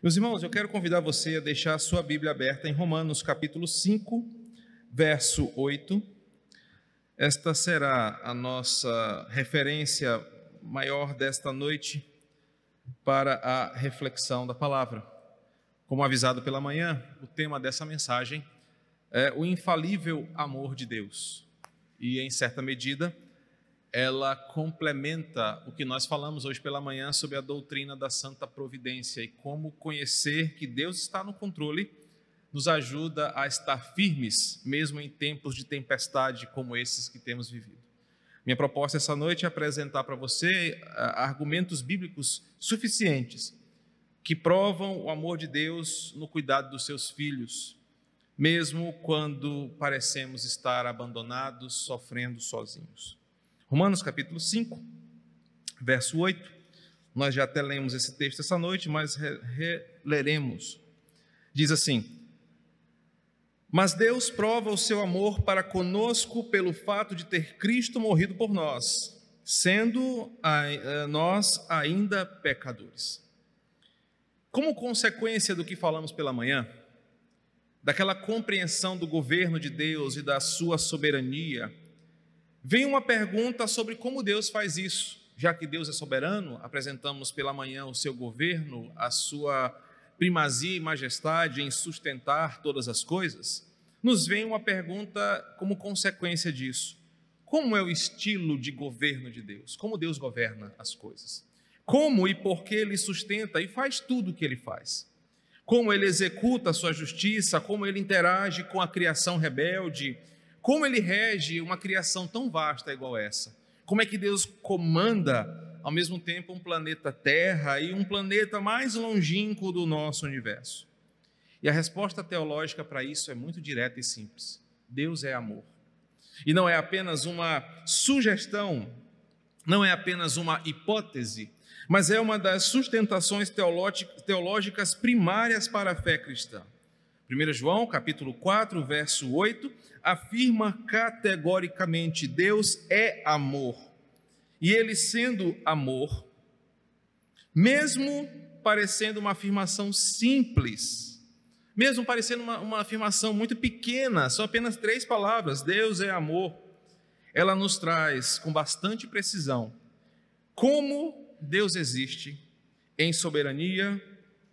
Meus irmãos, eu quero convidar você a deixar a sua Bíblia aberta em Romanos capítulo 5, verso 8. Esta será a nossa referência maior desta noite para a reflexão da palavra. Como avisado pela manhã, o tema dessa mensagem é o infalível amor de Deus. E, em certa medida, ela complementa o que nós falamos hoje pela manhã sobre a doutrina da santa providência e como conhecer que Deus está no controle nos ajuda a estar firmes, mesmo em tempos de tempestade como esses que temos vivido. Minha proposta essa noite é apresentar para você argumentos bíblicos suficientes que provam o amor de Deus no cuidado dos seus filhos, mesmo quando parecemos estar abandonados, sofrendo sozinhos. Romanos capítulo 5, verso 8, nós já até lemos esse texto essa noite, mas releremos. Diz assim: mas Deus prova o seu amor para conosco pelo fato de ter Cristo morrido por nós, sendo nós ainda pecadores. Como consequência do que falamos pela manhã, daquela compreensão do governo de Deus e da sua soberania, vem uma pergunta sobre como Deus faz isso. Já que Deus é soberano, apresentamos pela manhã o seu governo, a sua primazia e majestade em sustentar todas as coisas. Nos vem uma pergunta como consequência disso: como é o estilo de governo de Deus? Como Deus governa as coisas? Como e por que Ele sustenta e faz tudo o que Ele faz? Como Ele executa a sua justiça? Como Ele interage com a criação rebelde? Como Ele rege uma criação tão vasta igual essa? Como é que Deus comanda, ao mesmo tempo, um planeta Terra e um planeta mais longínquo do nosso universo? E a resposta teológica para isso é muito direta e simples: Deus é amor. E não é apenas uma sugestão, não é apenas uma hipótese, mas é uma das sustentações teológicas primárias para a fé cristã. 1 João, capítulo 4, verso 8, afirma categoricamente: Deus é amor. E Ele, sendo amor, mesmo parecendo uma afirmação simples, mesmo parecendo uma afirmação muito pequena, são apenas 3 palavras, Deus é amor, ela nos traz com bastante precisão como Deus existe em soberania,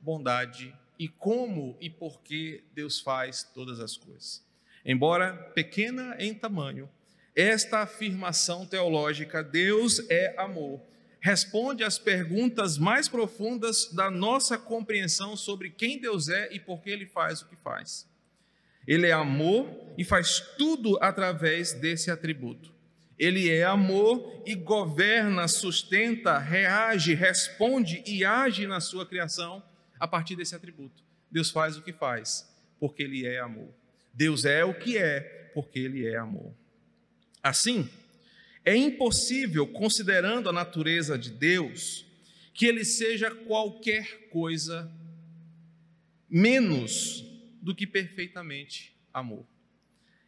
bondade e como e por que Deus faz todas as coisas. Embora pequena em tamanho, esta afirmação teológica, Deus é amor, responde às perguntas mais profundas da nossa compreensão sobre quem Deus é e por que Ele faz o que faz. Ele é amor e faz tudo através desse atributo. Ele é amor e governa, sustenta, reage, responde e age na sua criação a partir desse atributo. Deus faz o que faz, porque Ele é amor. Deus é o que é, porque Ele é amor. Assim, é impossível, considerando a natureza de Deus, que Ele seja qualquer coisa menos do que perfeitamente amor.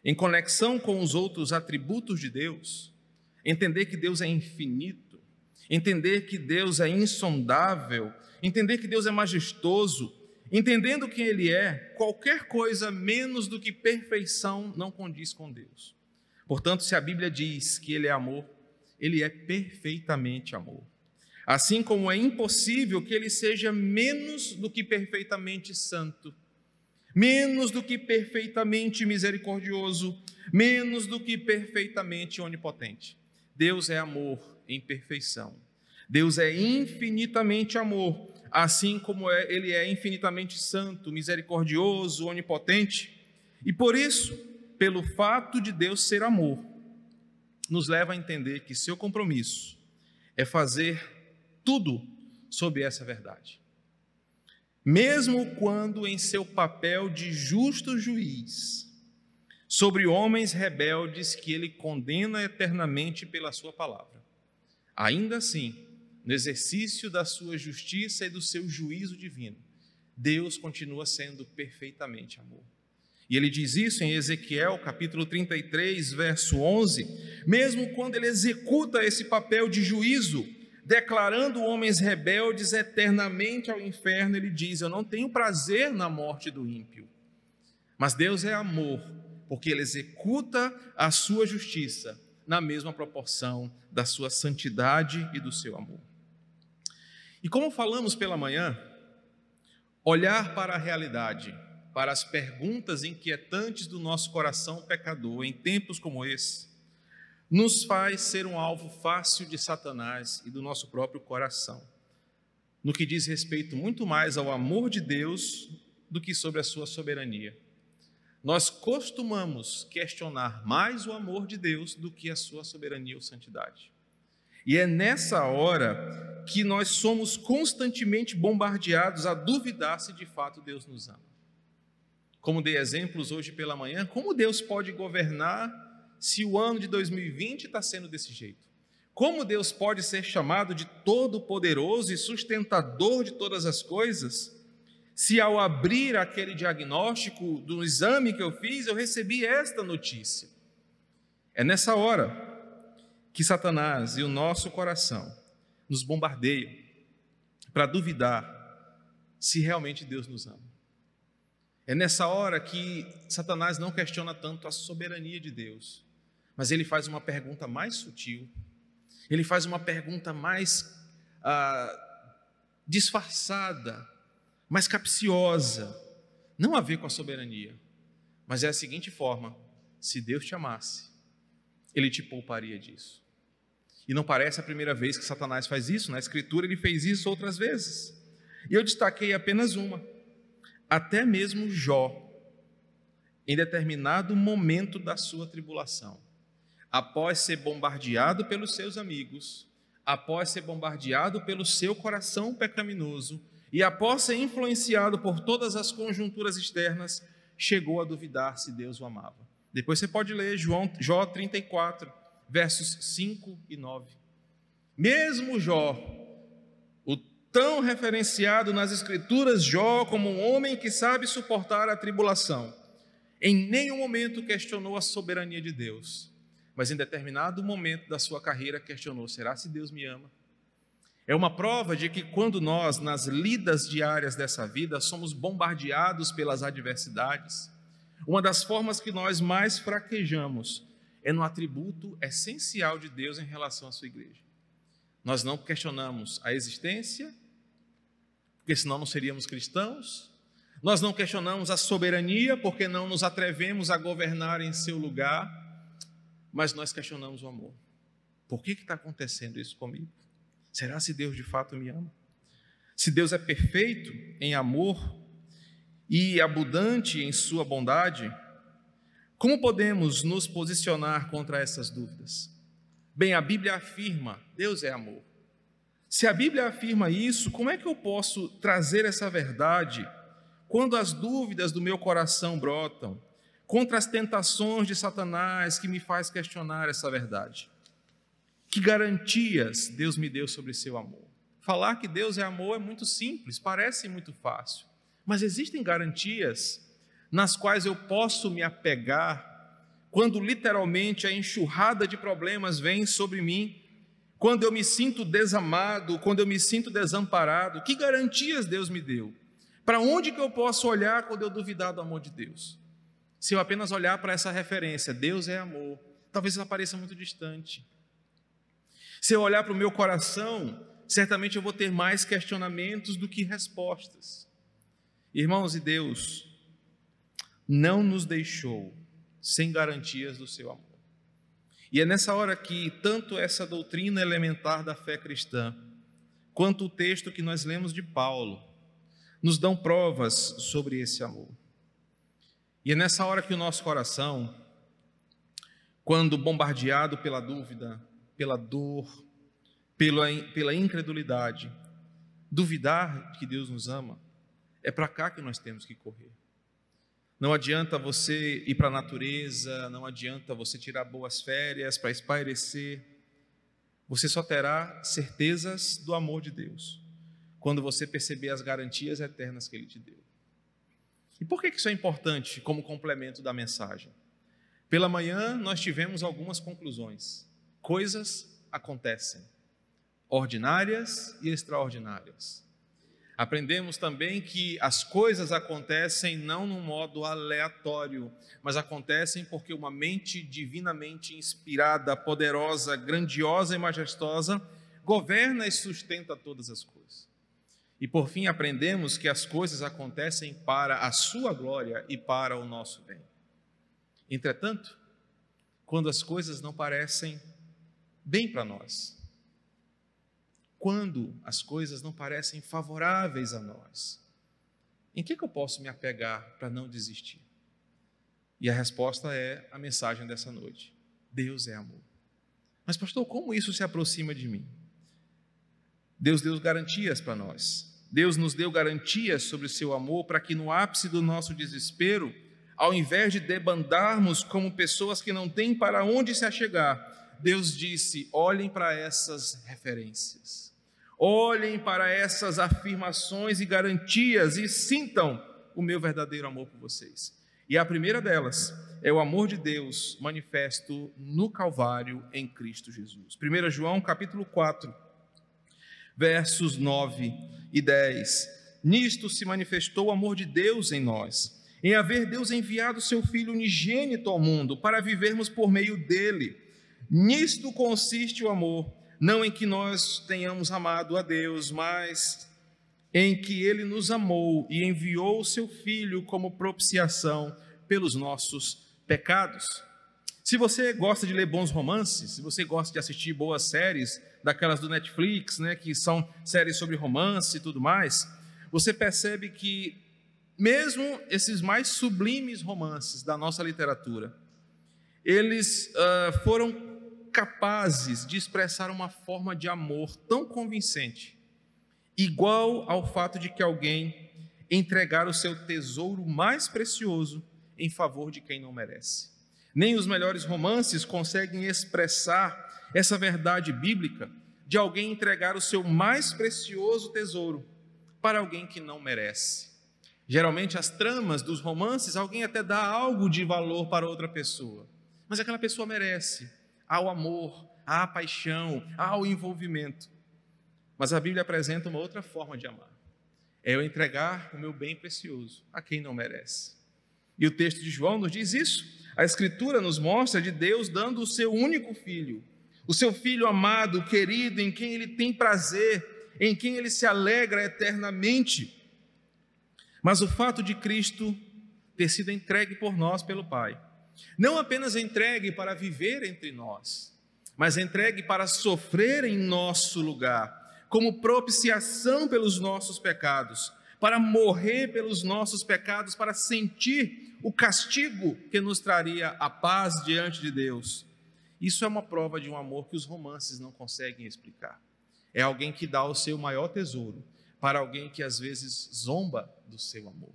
Em conexão com os outros atributos de Deus, entender que Deus é infinito, entender que Deus é insondável, entender que Deus é majestoso, entendendo quem Ele é, qualquer coisa menos do que perfeição não condiz com Deus. Portanto, se a Bíblia diz que Ele é amor, Ele é perfeitamente amor. Assim como é impossível que Ele seja menos do que perfeitamente santo, menos do que perfeitamente misericordioso, menos do que perfeitamente onipotente. Deus é amor em perfeição. Deus é infinitamente amor, assim como Ele é infinitamente santo, misericordioso, onipotente. E por isso, pelo fato de Deus ser amor, nos leva a entender que seu compromisso é fazer tudo sobre essa verdade. Mesmo quando em seu papel de justo juiz, sobre homens rebeldes que Ele condena eternamente pela sua palavra, ainda assim, no exercício da sua justiça e do seu juízo divino, Deus continua sendo perfeitamente amor. E Ele diz isso em Ezequiel, capítulo 33, verso 11, mesmo quando Ele executa esse papel de juízo, declarando homens rebeldes eternamente ao inferno, ele diz: eu não tenho prazer na morte do ímpio. Mas Deus é amor, porque Ele executa a sua justiça na mesma proporção da sua santidade e do seu amor. E como falamos pela manhã, olhar para a realidade, para as perguntas inquietantes do nosso coração pecador em tempos como esse, nos faz ser um alvo fácil de Satanás e do nosso próprio coração, no que diz respeito muito mais ao amor de Deus do que sobre a sua soberania. Nós costumamos questionar mais o amor de Deus do que a sua soberania ou santidade. E é nessa hora que nós somos constantemente bombardeados a duvidar se de fato Deus nos ama. Como dei exemplos hoje pela manhã, como Deus pode governar se o ano de 2020 está sendo desse jeito? Como Deus pode ser chamado de todo-poderoso e sustentador de todas as coisas, se ao abrir aquele diagnóstico do exame que eu fiz, eu recebi esta notícia? É nessa hora que Satanás e o nosso coração nos bombardeiam para duvidar se realmente Deus nos ama. É nessa hora que Satanás não questiona tanto a soberania de Deus, mas ele faz uma pergunta mais sutil, ele faz uma pergunta mais disfarçada, mais capciosa, não a ver com a soberania, mas é a seguinte forma: se Deus te amasse, Ele te pouparia disso. E não parece a primeira vez que Satanás faz isso, na Escritura ele fez isso outras vezes. E eu destaquei apenas uma. Até mesmo Jó, em determinado momento da sua tribulação, após ser bombardeado pelos seus amigos, após ser bombardeado pelo seu coração pecaminoso, e após ser influenciado por todas as conjunturas externas, chegou a duvidar se Deus o amava. Depois você pode ler Jó 34, versos 5 e 9. Mesmo Jó, o tão referenciado nas Escrituras Jó como um homem que sabe suportar a tribulação, em nenhum momento questionou a soberania de Deus, mas em determinado momento da sua carreira questionou: será se Deus me ama? É uma prova de que quando nós, nas lidas diárias dessa vida, somos bombardeados pelas adversidades, uma das formas que nós mais fraquejamos é no atributo essencial de Deus em relação à sua igreja. Nós não questionamos a existência, porque senão não seríamos cristãos. Nós não questionamos a soberania, porque não nos atrevemos a governar em seu lugar. Mas nós questionamos o amor. Por que está acontecendo isso comigo? Será se Deus de fato me ama? Se Deus é perfeito em amor e abundante em sua bondade, como podemos nos posicionar contra essas dúvidas? Bem, a Bíblia afirma: Deus é amor. Se a Bíblia afirma isso, como é que eu posso trazer essa verdade quando as dúvidas do meu coração brotam, contra as tentações de Satanás que me faz questionar essa verdade? Que garantias Deus me deu sobre seu amor? Falar que Deus é amor é muito simples, parece muito fácil, mas existem garantias nas quais eu posso me apegar quando literalmente a enxurrada de problemas vem sobre mim, quando eu me sinto desamado, quando eu me sinto desamparado. Que garantias Deus me deu? Para onde que eu posso olhar quando eu duvidar do amor de Deus? Se eu apenas olhar para essa referência, Deus é amor, talvez ela pareça muito distante. Se eu olhar para o meu coração, certamente eu vou ter mais questionamentos do que respostas. Irmãos, e Deus não nos deixou sem garantias do seu amor. E é nessa hora que tanto essa doutrina elementar da fé cristã, quanto o texto que nós lemos de Paulo, nos dão provas sobre esse amor. E é nessa hora que o nosso coração, quando bombardeado pela dúvida, pela dor, pela incredulidade, duvidar que Deus nos ama, é para cá que nós temos que correr. Não adianta você ir para a natureza, não adianta você tirar boas férias para espairecer. Você só terá certezas do amor de Deus quando você perceber as garantias eternas que Ele te deu. E por que isso é importante como complemento da mensagem? Pela manhã nós tivemos algumas conclusões. Coisas acontecem. ordinárias e extraordinárias. Aprendemos também que as coisas acontecem não num modo aleatório, mas acontecem porque uma mente divinamente inspirada, poderosa, grandiosa e majestosa governa e sustenta todas as coisas. E por fim aprendemos que as coisas acontecem para a sua glória e para o nosso bem. Entretanto, quando as coisas não parecem bem para nós, quando as coisas não parecem favoráveis a nós, em que eu posso me apegar para não desistir? E a resposta é a mensagem dessa noite: Deus é amor. Mas pastor, como isso se aproxima de mim? Deus deu garantias para nós. Deus nos deu garantias sobre o seu amor para que no ápice do nosso desespero, ao invés de debandarmos como pessoas que não têm para onde se achegar, Deus disse: olhem para essas referências. Olhem para essas afirmações e garantias e sintam o meu verdadeiro amor por vocês. E a primeira delas é o amor de Deus manifesto no Calvário em Cristo Jesus. 1 João capítulo 4, versos 9 e 10. Nisto se manifestou o amor de Deus em nós, em haver Deus enviado seu Filho unigênito ao mundo para vivermos por meio dele. Nisto consiste o amor, não em que nós tenhamos amado a Deus, mas em que Ele nos amou e enviou o seu Filho como propiciação pelos nossos pecados. Se você gosta de ler bons romances, se você gosta de assistir boas séries, daquelas do Netflix, que são séries sobre romance e tudo mais, você percebe que mesmo esses mais sublimes romances da nossa literatura, eles foram capazes de expressar uma forma de amor tão convincente, igual ao fato de que alguém entregar o seu tesouro mais precioso em favor de quem não merece. Nem os melhores romances conseguem expressar essa verdade bíblica de alguém entregar o seu mais precioso tesouro para alguém que não merece. Geralmente as tramas dos romances, alguém até dá algo de valor para outra pessoa, mas aquela pessoa merece. Há o amor, há a paixão, há o envolvimento. Mas a Bíblia apresenta uma outra forma de amar. É eu entregar o meu bem precioso a quem não merece. E o texto de João nos diz isso. A Escritura nos mostra de Deus dando o seu único filho, o seu filho amado, querido, em quem ele tem prazer, em quem ele se alegra eternamente. Mas o fato de Cristo ter sido entregue por nós pelo Pai, não apenas entregue para viver entre nós, mas entregue para sofrer em nosso lugar, como propiciação pelos nossos pecados, para morrer pelos nossos pecados, para sentir o castigo que nos traria a paz diante de Deus. Isso é uma prova de um amor que os romances não conseguem explicar. É alguém que dá o seu maior tesouro para alguém que às vezes zomba do seu amor.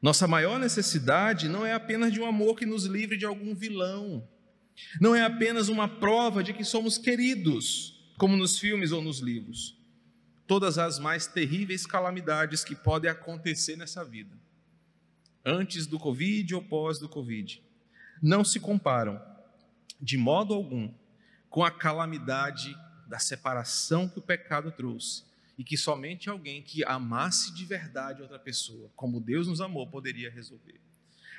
Nossa maior necessidade não é apenas de um amor que nos livre de algum vilão, não é apenas uma prova de que somos queridos, como nos filmes ou nos livros. Todas as mais terríveis calamidades que podem acontecer nessa vida, antes do Covid ou pós do Covid, não se comparam, de modo algum, com a calamidade da separação que o pecado trouxe, e que somente alguém que amasse de verdade outra pessoa, como Deus nos amou, poderia resolver.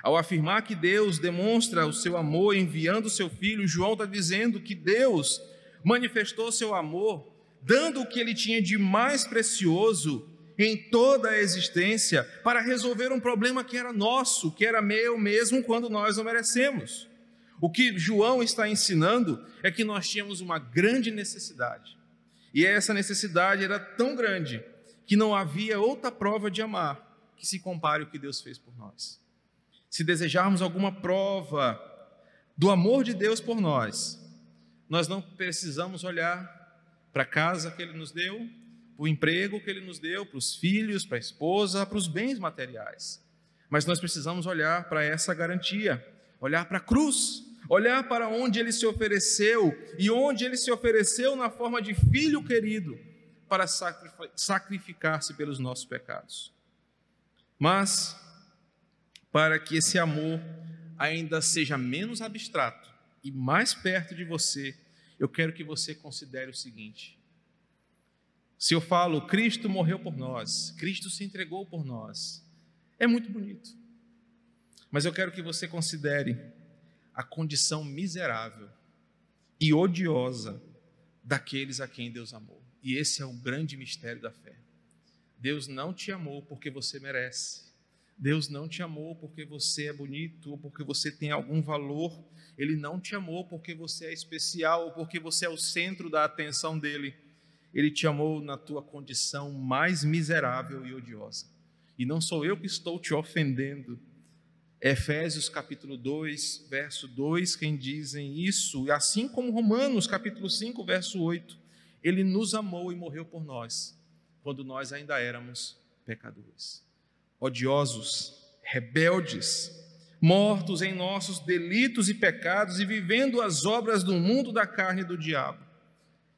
Ao afirmar que Deus demonstra o seu amor enviando o seu Filho, João está dizendo que Deus manifestou seu amor, dando o que ele tinha de mais precioso em toda a existência, para resolver um problema que era nosso, que era meu mesmo quando nós não merecemos. O que João está ensinando é que nós tínhamos uma grande necessidade, e essa necessidade era tão grande que não havia outra prova de amar que se compare ao que Deus fez por nós. Se desejarmos alguma prova do amor de Deus por nós, nós não precisamos olhar para a casa que Ele nos deu, para o emprego que Ele nos deu, para os filhos, para a esposa, para os bens materiais. Mas nós precisamos olhar para essa garantia, olhar para a cruz, olhar para onde Ele se ofereceu, e onde Ele se ofereceu na forma de filho querido, para sacrificar-se pelos nossos pecados. Mas, para que esse amor ainda seja menos abstrato e mais perto de você, eu quero que você considere o seguinte: Se eu falo, Cristo morreu por nós, Cristo se entregou por nós, é muito bonito. Mas eu quero que você considere a condição miserável e odiosa daqueles a quem Deus amou. E esse é o grande mistério da fé. Deus não te amou porque você merece. Deus não te amou porque você é bonito ou porque você tem algum valor. Ele não te amou porque você é especial ou porque você é o centro da atenção dele. Ele te amou na tua condição mais miserável e odiosa. E não sou eu que estou te ofendendo. Efésios capítulo 2, verso 2, quem dizem isso, e assim como Romanos capítulo 5, verso 8, ele nos amou e morreu por nós, quando nós ainda éramos pecadores, odiosos, rebeldes, mortos em nossos delitos e pecados e vivendo as obras do mundo da carne e do diabo.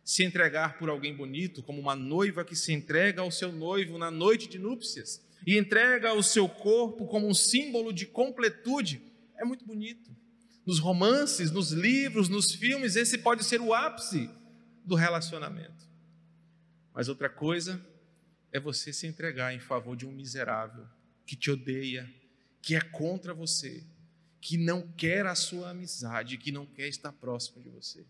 Se entregar por alguém bonito, como uma noiva que se entrega ao seu noivo na noite de núpcias e entrega o seu corpo como um símbolo de completude, é muito bonito. Nos romances, nos livros, nos filmes, esse pode ser o ápice do relacionamento. Mas outra coisa é você se entregar em favor de um miserável que te odeia, que é contra você, que não quer a sua amizade, que não quer estar próximo de você.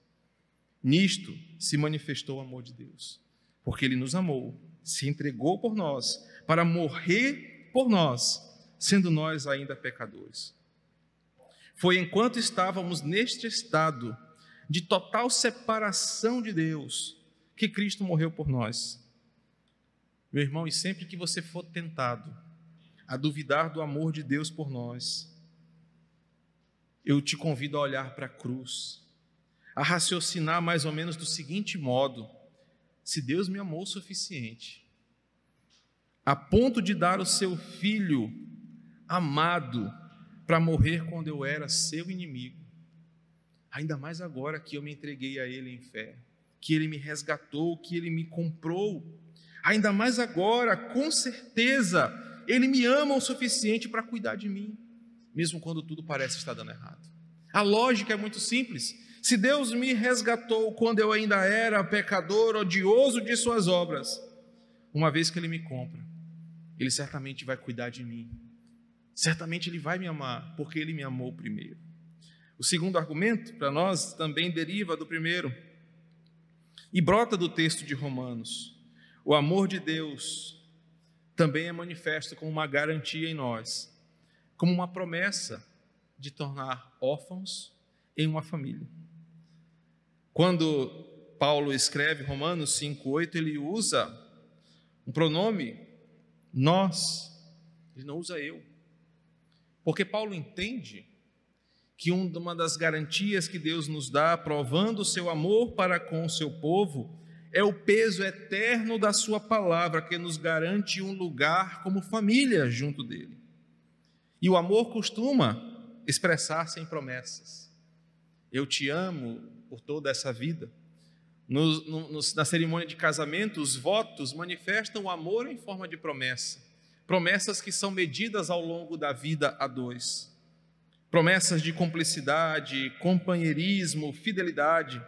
Nisto se manifestou o amor de Deus, porque Ele nos amou, se entregou por nós, para morrer por nós, sendo nós ainda pecadores. Foi enquanto estávamos neste estado de total separação de Deus que Cristo morreu por nós. Meu irmão, e sempre que você for tentado a duvidar do amor de Deus por nós, eu te convido a olhar para a cruz, a raciocinar mais ou menos do seguinte modo: se Deus me amou o suficiente, a ponto de dar o seu Filho amado para morrer quando eu era seu inimigo, ainda mais agora que eu me entreguei a Ele em fé, que Ele me resgatou, que Ele me comprou, ainda mais agora, com certeza, Ele me ama o suficiente para cuidar de mim, mesmo quando tudo parece estar dando errado. A lógica é muito simples. Se Deus me resgatou quando eu ainda era pecador, odioso de suas obras, uma vez que Ele me compra, Ele certamente vai cuidar de mim, certamente Ele vai me amar, porque Ele me amou primeiro. O segundo argumento para nós também deriva do primeiro e brota do texto de Romanos. O amor de Deus também é manifesto como uma garantia em nós, como uma promessa de tornar órfãos em uma família. Quando Paulo escreve Romanos 5:8, ele usa um pronome nós, ele não usa eu, porque Paulo entende que uma das garantias que Deus nos dá, provando o seu amor para com o seu povo, é o peso eterno da sua palavra, que nos garante um lugar como família junto dele. E o amor costuma expressar-se em promessas. Eu te amo por toda essa vida. Na cerimônia de casamento, os votos manifestam o amor em forma de promessa. Promessas que são medidas ao longo da vida a dois. Promessas de cumplicidade, companheirismo, fidelidade.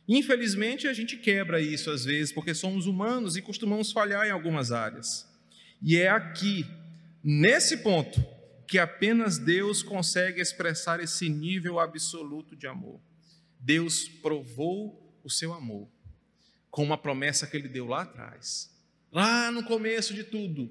Infelizmente, a gente quebra isso às vezes, porque somos humanos e costumamos falhar em algumas áreas. E é aqui, nesse ponto, que apenas Deus consegue expressar esse nível absoluto de amor. Deus provou o seu amor com uma promessa que Ele deu lá atrás, lá no começo de tudo,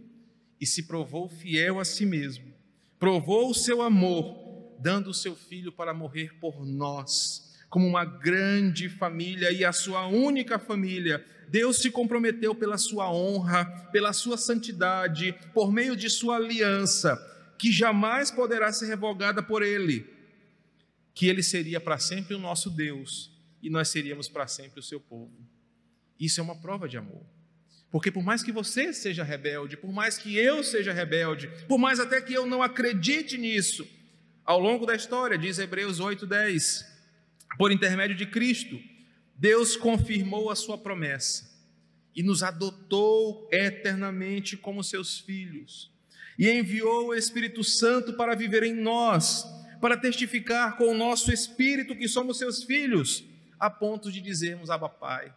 e se provou fiel a si mesmo. Provou o seu amor, dando o seu Filho para morrer por nós, como uma grande família e a sua única família. Deus se comprometeu pela sua honra, pela sua santidade, por meio de sua aliança, que jamais poderá ser revogada por Ele, que Ele seria para sempre o nosso Deus e nós seríamos para sempre o seu povo. Isso é uma prova de amor. Porque por mais que você seja rebelde, por mais que eu seja rebelde, por mais até que eu não acredite nisso, ao longo da história, diz Hebreus 8:10, por intermédio de Cristo, Deus confirmou a sua promessa e nos adotou eternamente como seus filhos e enviou o Espírito Santo para viver em nós, para testificar com o nosso espírito que somos seus filhos, a ponto de dizermos: Abba, Pai.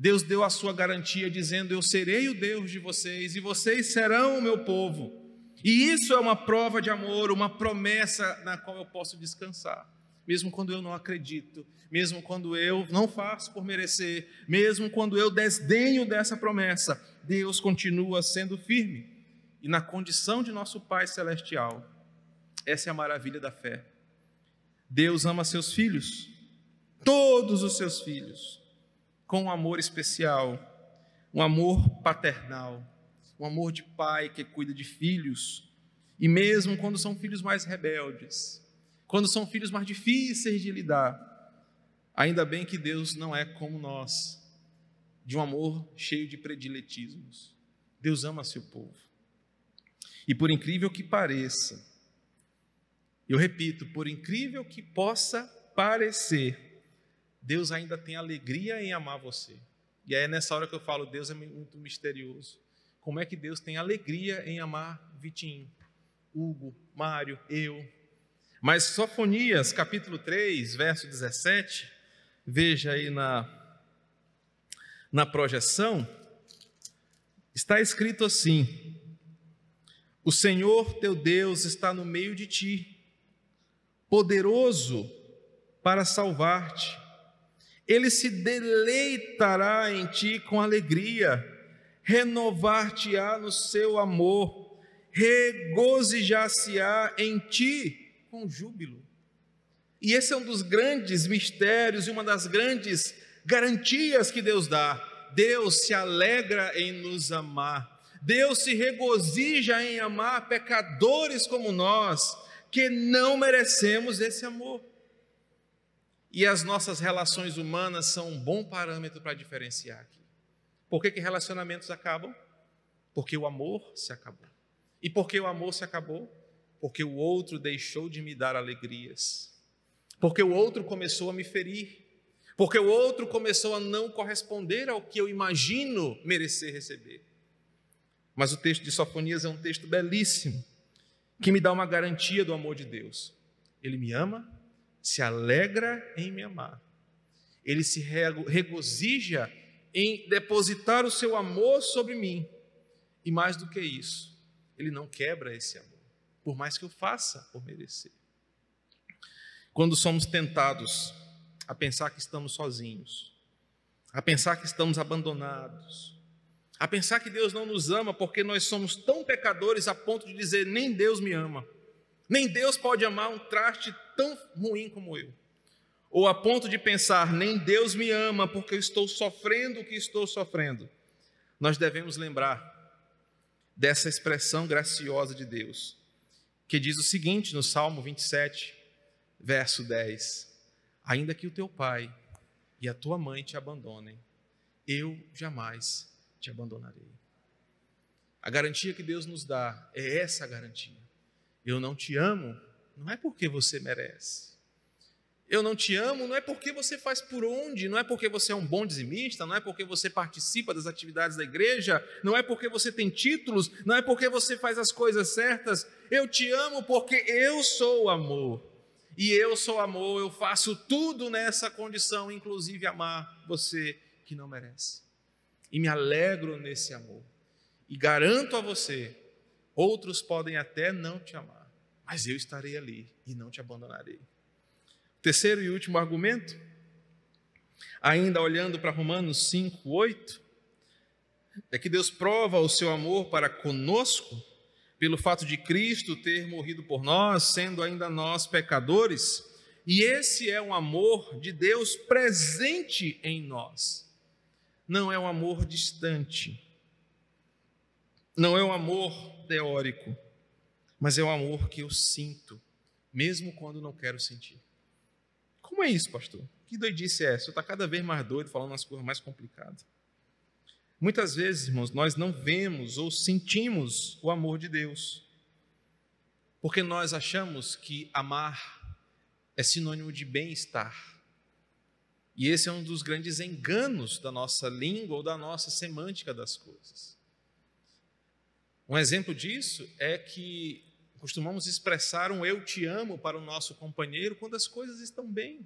Deus deu a sua garantia dizendo: eu serei o Deus de vocês e vocês serão o meu povo. E isso é uma prova de amor, uma promessa na qual eu posso descansar, mesmo quando eu não acredito, mesmo quando eu não faço por merecer, mesmo quando eu desdenho dessa promessa, Deus continua sendo firme. E na condição de nosso Pai Celestial, essa é a maravilha da fé. Deus ama seus filhos, todos os seus filhos, com um amor especial, um amor paternal, um amor de pai que cuida de filhos, e mesmo quando são filhos mais rebeldes, quando são filhos mais difíceis de lidar, ainda bem que Deus não é como nós, de um amor cheio de prediletismos. Deus ama seu povo. E por incrível que pareça, eu repito, por incrível que possa parecer, Deus ainda tem alegria em amar você. E é nessa hora que eu falo, Deus é muito misterioso. Como é que Deus tem alegria em amar Vitinho, Hugo, Mário, eu? Mas Sofonias, capítulo 3, verso 17, veja aí na projeção, está escrito assim: o Senhor teu Deus está no meio de ti, poderoso para salvar-te. Ele se deleitará em ti com alegria, renovar-te-á no seu amor, regozijar-se-á em ti com júbilo. E esse é um dos grandes mistérios e uma das grandes garantias que Deus dá. Deus se alegra em nos amar. Deus se regozija em amar pecadores como nós, que não merecemos esse amor. E as nossas relações humanas são um bom parâmetro para diferenciar aqui. Por que relacionamentos acabam? Porque o amor se acabou. E por que o amor se acabou? Porque o outro deixou de me dar alegrias. Porque o outro começou a me ferir. Porque o outro começou a não corresponder ao que eu imagino merecer receber. Mas o texto de Sofonias é um texto belíssimo, que me dá uma garantia do amor de Deus. Ele me ama, se alegra em me amar. Ele se regozija em depositar o seu amor sobre mim. E mais do que isso, ele não quebra esse amor, por mais que eu faça por merecer. Quando somos tentados a pensar que estamos sozinhos, a pensar que estamos abandonados, a pensar que Deus não nos ama porque nós somos tão pecadores a ponto de dizer: nem Deus me ama, nem Deus pode amar um traste tão ruim como eu. Ou a ponto de pensar: nem Deus me ama porque eu estou sofrendo o que estou sofrendo. Nós devemos lembrar dessa expressão graciosa de Deus, que diz o seguinte no Salmo 27, verso 10: ainda que o teu pai e a tua mãe te abandonem, eu jamais te abandonarei. A garantia que Deus nos dá é essa garantia. Eu não te amo, não é porque você merece. Eu não te amo, não é porque você faz por onde, não é porque você é um bom dizimista, não é porque você participa das atividades da igreja, não é porque você tem títulos, não é porque você faz as coisas certas. Eu te amo porque eu sou amor. E eu sou amor, eu faço tudo nessa condição, inclusive amar você que não merece. E me alegro nesse amor. E garanto a você, outros podem até não te amar, mas eu estarei ali e não te abandonarei. Terceiro e último argumento, ainda olhando para Romanos 5, 8, é que Deus prova o seu amor para conosco pelo fato de Cristo ter morrido por nós, sendo ainda nós pecadores, e esse é um amor de Deus presente em nós. Não é um amor distante, não é um amor teórico, mas é um amor que eu sinto, mesmo quando não quero sentir. Como é isso, pastor? Que doidice é essa? Você está cada vez mais doido, falando umas coisas mais complicadas. Muitas vezes, irmãos, nós não vemos ou sentimos o amor de Deus, porque nós achamos que amar é sinônimo de bem-estar. E esse é um dos grandes enganos da nossa língua ou da nossa semântica das coisas. Um exemplo disso é que costumamos expressar um eu te amo para o nosso companheiro quando as coisas estão bem.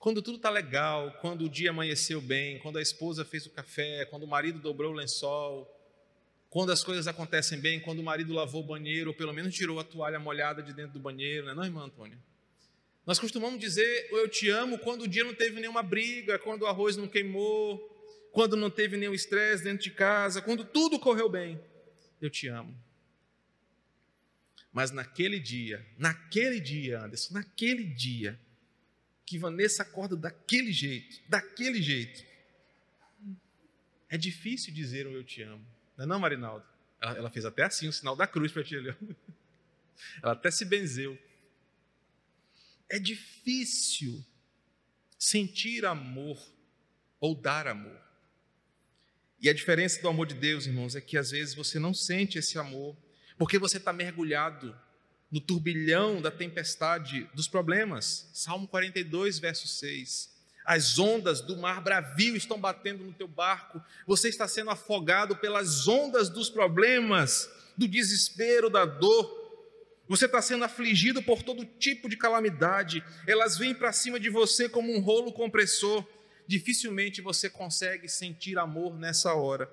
Quando tudo está legal, quando o dia amanheceu bem, quando a esposa fez o café, quando o marido dobrou o lençol, quando as coisas acontecem bem, quando o marido lavou o banheiro, ou pelo menos tirou a toalha molhada de dentro do banheiro, não é não, irmã Antônia? Nós costumamos dizer eu te amo quando o dia não teve nenhuma briga, quando o arroz não queimou, quando não teve nenhum estresse dentro de casa, quando tudo correu bem, eu te amo. Mas naquele dia, Anderson, naquele dia, que Vanessa acorda daquele jeito, é difícil dizer um eu te amo. Não é não, Marinaldo? Ela fez até assim, o sinal da cruz para ti ali. Ela até se benzeu. É difícil sentir amor ou dar amor. E a diferença do amor de Deus, irmãos, é que às vezes você não sente esse amor, porque você está mergulhado no turbilhão da tempestade dos problemas. Salmo 42, verso 6. As ondas do mar bravio estão batendo no teu barco, você está sendo afogado pelas ondas dos problemas, do desespero, da dor. Você está sendo afligido por todo tipo de calamidade, elas vêm para cima de você como um rolo compressor. Dificilmente você consegue sentir amor nessa hora,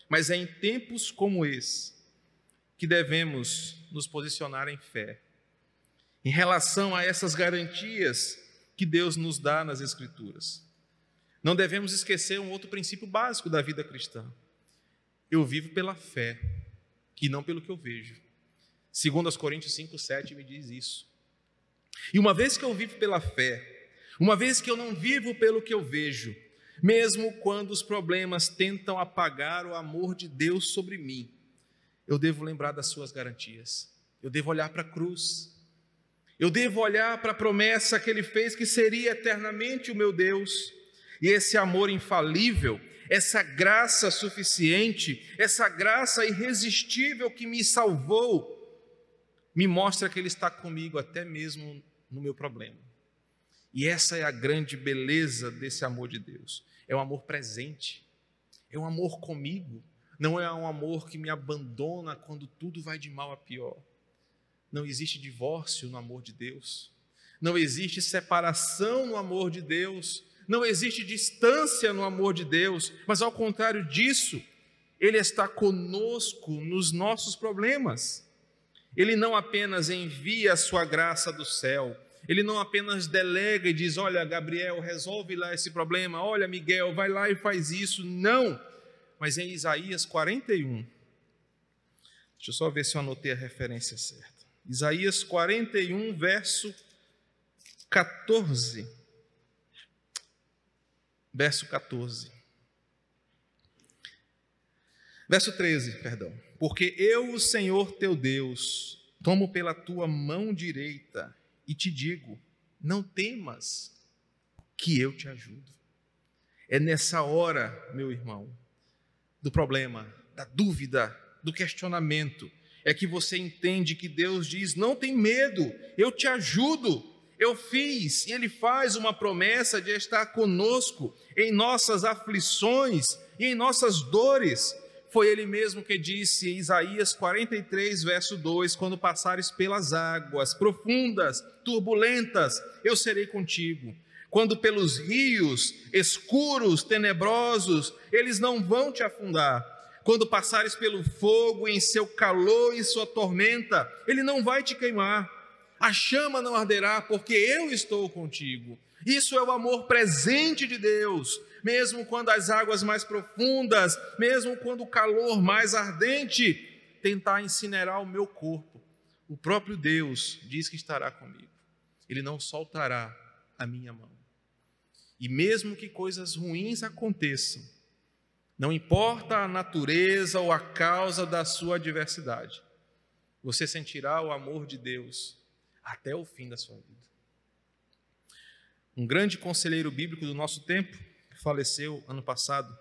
mas é em tempos como esse que devemos nos posicionar em fé, em relação a essas garantias que Deus nos dá nas Escrituras. Não devemos esquecer um outro princípio básico da vida cristã: eu vivo pela fé e não pelo que eu vejo. 2 Coríntios 5:7 me diz isso. E uma vez que eu vivo pela fé, uma vez que eu não vivo pelo que eu vejo, mesmo quando os problemas tentam apagar o amor de Deus sobre mim, eu devo lembrar das suas garantias. Eu devo olhar para a cruz. Eu devo olhar para a promessa que Ele fez, que seria eternamente o meu Deus. E esse amor infalível, essa graça suficiente, essa graça irresistível que me salvou, me mostra que Ele está comigo até mesmo no meu problema. E essa é a grande beleza desse amor de Deus. É um amor presente, é um amor comigo, não é um amor que me abandona quando tudo vai de mal a pior. Não existe divórcio no amor de Deus, não existe separação no amor de Deus, não existe distância no amor de Deus, mas ao contrário disso, Ele está conosco nos nossos problemas. Ele não apenas envia a sua graça do céu, Ele não apenas delega e diz: olha, Gabriel, resolve lá esse problema, olha, Miguel, vai lá e faz isso. Não, mas em Isaías 41, deixa eu só ver se eu anotei a referência certa. Isaías 41, verso 14. Verso 14. Verso 13, perdão. Porque eu, o Senhor teu Deus, tomo pela tua mão direita e te digo: não temas, que eu te ajudo. É nessa hora, meu irmão, do problema, da dúvida, do questionamento, é que você entende que Deus diz: não tem medo, eu te ajudo, eu fiz. E Ele faz uma promessa de estar conosco em nossas aflições e em nossas dores. Foi Ele mesmo que disse em Isaías 43, verso 2, quando passares pelas águas profundas, turbulentas, eu serei contigo. Quando pelos rios escuros, tenebrosos, eles não vão te afundar. Quando passares pelo fogo em seu calor e sua tormenta, ele não vai te queimar. A chama não arderá, porque eu estou contigo. Isso é o amor presente de Deus. Mesmo quando as águas mais profundas, mesmo quando o calor mais ardente tentar incinerar o meu corpo, o próprio Deus diz que estará comigo. Ele não soltará a minha mão. E mesmo que coisas ruins aconteçam, não importa a natureza ou a causa da sua adversidade, você sentirá o amor de Deus até o fim da sua vida. Um grande conselheiro bíblico do nosso tempo, que faleceu ano passado,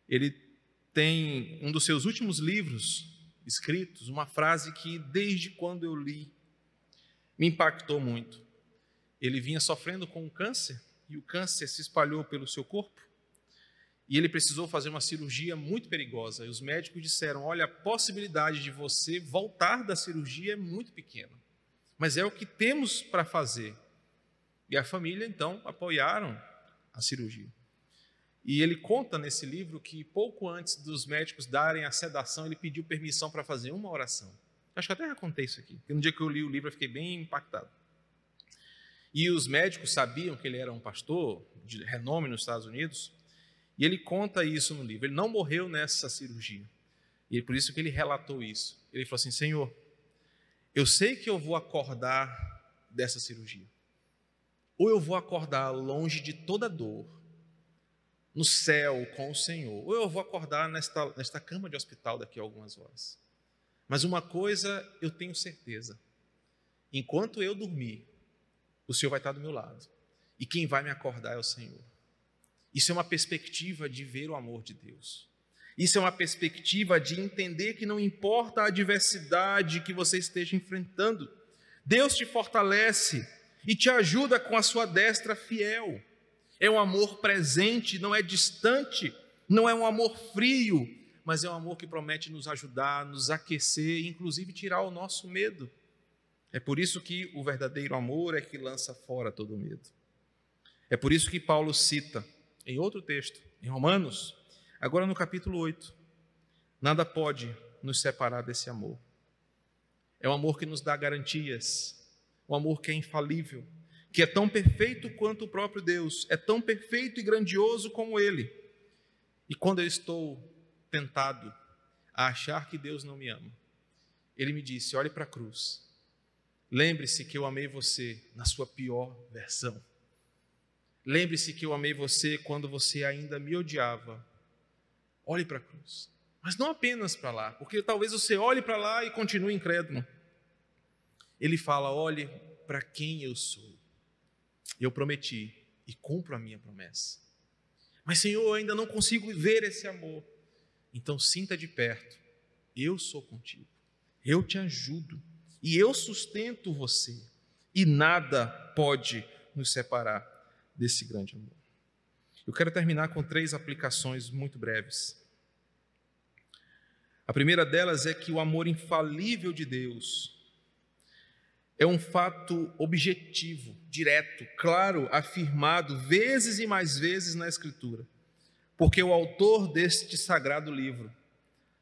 ele tem um dos seus últimos livros escritos, uma frase que desde quando eu li, me impactou muito. Ele vinha sofrendo com um câncer, e o câncer se espalhou pelo seu corpo, e ele precisou fazer uma cirurgia muito perigosa, e os médicos disseram: olha, a possibilidade de você voltar da cirurgia é muito pequena, mas é o que temos para fazer. E a família, então, apoiaram a cirurgia. E ele conta nesse livro que pouco antes dos médicos darem a sedação, ele pediu permissão para fazer uma oração. Acho que até já contei isso aqui, porque no dia que eu li o livro eu fiquei bem impactado. E os médicos sabiam que ele era um pastor de renome nos Estados Unidos, e ele conta isso no livro. Ele não morreu nessa cirurgia, e é por isso que ele relatou isso. Ele falou assim: Senhor, eu sei que eu vou acordar dessa cirurgia, ou eu vou acordar longe de toda dor, no céu com o Senhor, ou eu vou acordar nesta cama de hospital daqui a algumas horas. Mas uma coisa eu tenho certeza: enquanto eu dormir, o Senhor vai estar do meu lado, e quem vai me acordar é o Senhor. Isso é uma perspectiva de ver o amor de Deus. Isso é uma perspectiva de entender que não importa a adversidade que você esteja enfrentando, Deus te fortalece e te ajuda com a sua destra fiel. É um amor presente, não é distante, não é um amor frio, mas é um amor que promete nos ajudar, nos aquecer, inclusive tirar o nosso medo. É por isso que o verdadeiro amor é que lança fora todo medo. É por isso que Paulo cita em outro texto, em Romanos, agora no capítulo 8, nada pode nos separar desse amor. É um amor que nos dá garantias, um amor que é infalível, que é tão perfeito quanto o próprio Deus, é tão perfeito e grandioso como Ele. E quando eu estou tentado a achar que Deus não me ama, Ele me disse: olhe para a cruz, lembre-se que eu amei você na sua pior versão. Lembre-se que eu amei você quando você ainda me odiava. Olhe para a cruz. Mas não apenas para lá, porque talvez você olhe para lá e continue incrédulo. Ele fala: olhe para quem eu sou. Eu prometi e cumpro a minha promessa. Mas, Senhor, eu ainda não consigo ver esse amor. Então sinta de perto: eu sou contigo, eu te ajudo e eu sustento você, e nada pode nos separar desse grande amor. Eu quero terminar com 3 aplicações muito breves. A primeira delas é que o amor infalível de Deus é um fato objetivo, direto, claro, afirmado vezes e mais vezes na Escritura, porque o autor deste sagrado livro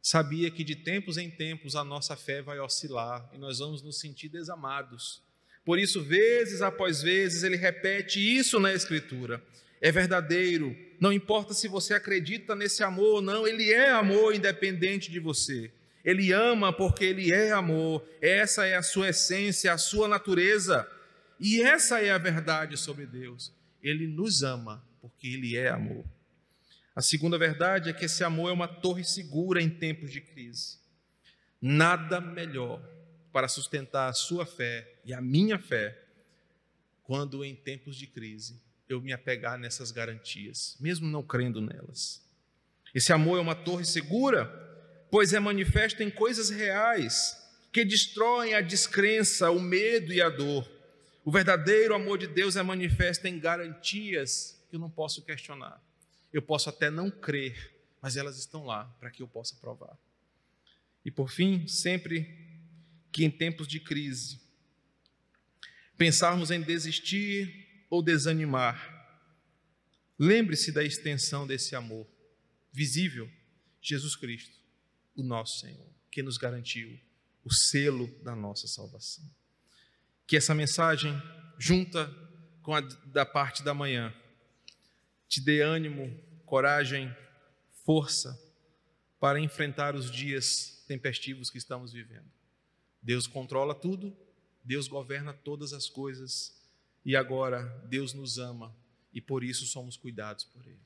sabia que de tempos em tempos a nossa fé vai oscilar e nós vamos nos sentir desamados. Por isso, vezes após vezes, ele repete isso na Escritura. É verdadeiro, não importa se você acredita nesse amor ou não, ele é amor independente de você. Ele ama porque ele é amor, essa é a sua essência, a sua natureza. E essa é a verdade sobre Deus. Ele nos ama porque ele é amor. A segunda verdade é que esse amor é uma torre segura em tempos de crise. Nada melhor para sustentar a sua fé e a minha fé, quando em tempos de crise eu me apegar nessas garantias, mesmo não crendo nelas. Esse amor é uma torre segura, pois é manifesto em coisas reais, que destroem a descrença, o medo e a dor. O verdadeiro amor de Deus é manifesto em garantias que eu não posso questionar. Eu posso até não crer, mas elas estão lá para que eu possa provar. E por fim, sempre que em tempos de crise pensarmos em desistir ou desanimar, lembre-se da extensão desse amor visível, Jesus Cristo, o nosso Senhor, que nos garantiu o selo da nossa salvação. Que essa mensagem, junta com a da parte da manhã, te dê ânimo, coragem, força para enfrentar os dias tempestivos que estamos vivendo. Deus controla tudo, Deus governa todas as coisas, e agora Deus nos ama e por isso somos cuidados por Ele.